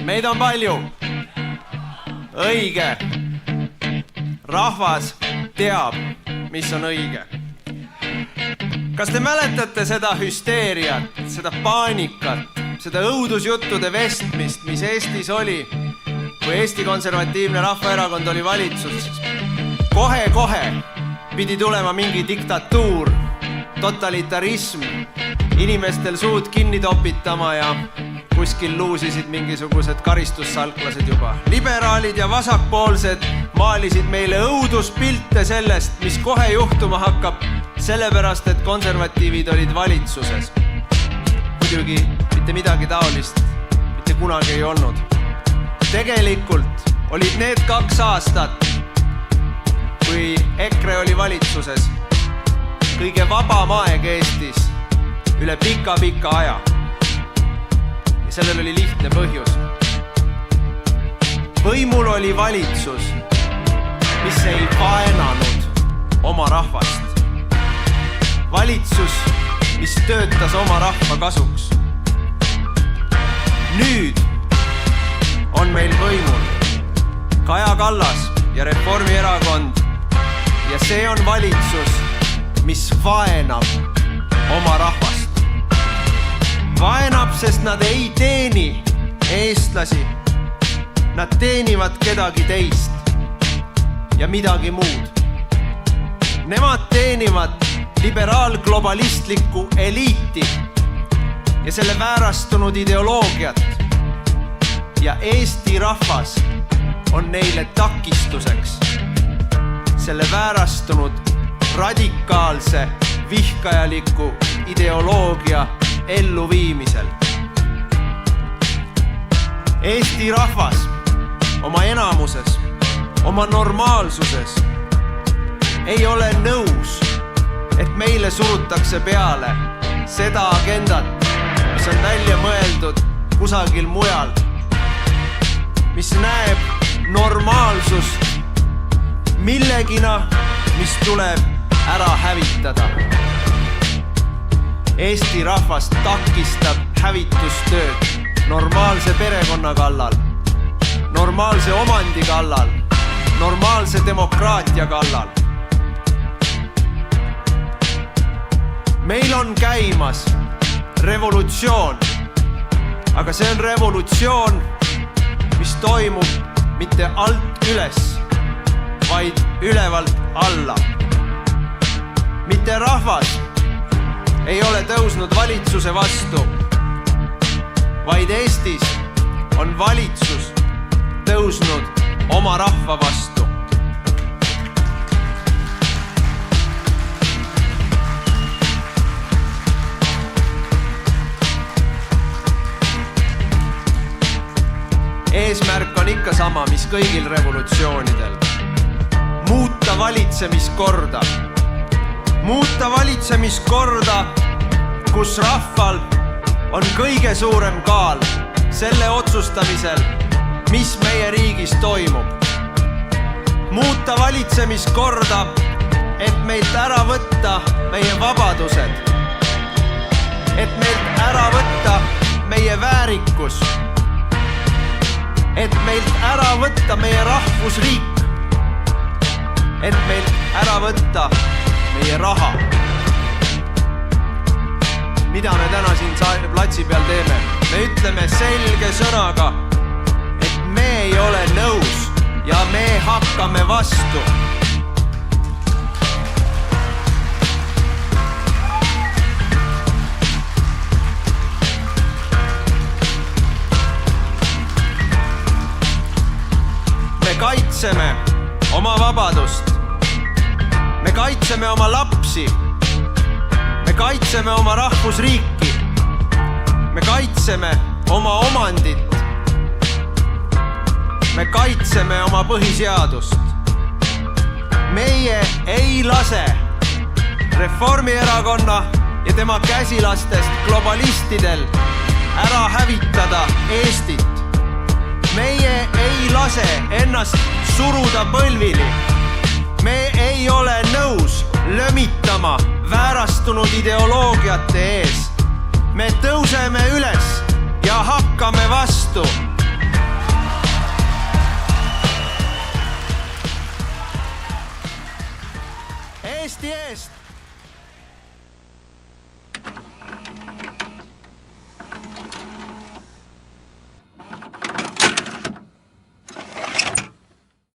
Meid on palju. Õige. Rahvas teab, mis on õige. Kas te mäletate seda hüsteeriat, seda paanikat, seda õudusjuttude vestmist, mis Eestis oli, kui Eesti Konservatiivne Rahvaerakond oli valitsuses? Kohe pidi tulema mingi diktatuur, totalitarism, inimestel suud kinni topitama ja kuskil luusisid mingisugused karistussalklased juba. Liberaalid ja vasakpoolsed maalisid meile õuduspilte sellest, mis kohe juhtuma hakkab, sellepärast, et konservatiivid olid valitsuses. Muidugi mitte midagi taolist, mitte kunagi ei olnud. Tegelikult olid need 2 aastat, kui EKRE oli valitsuses, kõige vabam aeg Eestis üle pika aja. Ja sellel oli lihtne põhjus. Võimul oli valitsus, mis ei vaenanud oma rahvast. Valitsus, mis töötas oma rahva kasuks. Nüüd on meil võimul Kaja Kallas ja Reformierakond ja see on valitsus, mis vaenab oma rahvast. Vaenab, sest nad ei teeni eestlasi. Nad teenivad kedagi teist ja midagi muud. Nemad teenivad liberaalglobalistlikku eliiti ja selle väärastunud ideoloogiat. Ja Eesti rahvas on neile takistuseks selle väärastunud radikaalse vihkajaliku ideoloogia elluviimisel. Eesti rahvas oma enamuses, oma normaalsuses ei ole nõus, et meile surutakse peale seda agendat, mis on välja mõeldud kusagil mujal, mis näeb normaalsust millegina, mis tuleb ära hävitada. Eesti rahvas takistab hävitustööd normaalse perekonna kallal, normaalse omandi kallal, normaalse demokraatia kallal. Meil on käimas revolutsioon, aga see on revolutsioon, mis toimub mitte alt üles, vaid ülevalt alla. Mitte rahvas ei ole tõusnud valitsuse vastu, vaid Eestis on valitsus tõusnud oma rahva vastu. Eesmärk on ikka sama, mis kõigil revolutsioonidel. Muuta valitsemiskorda. Muuta valitsemiskorda, kus rahval on kõige suurem kaal selle otsustamisel, mis meie riigis toimub. Muuta valitsemiskorda, et meilt ära võtta meie vabadused. Et meilt ära võtta meie väärikus. Et meilt ära võtta meie rahvusriik. Et meilt ära võtta meie raha. Mida me täna siin platsi peal teeme? Me ütleme selge sõnaga, et me ei ole nõus ja me hakkame vastu. Me kaitseme oma vabadust. Me kaitseme oma lapsi. Me kaitseme oma rahvusriiki. Me kaitseme oma omandit. Me kaitseme oma põhiseadust. Meie ei lase Reformierakonna ja tema käsilastest globalistidel ära hävitada Eestit. Meie ei lase ennast suruda põlvili. Me ei ole nõus lömitama väärastunud ideoloogiate ees. Me tõuseme üles ja hakkame vastu. Eesti eest.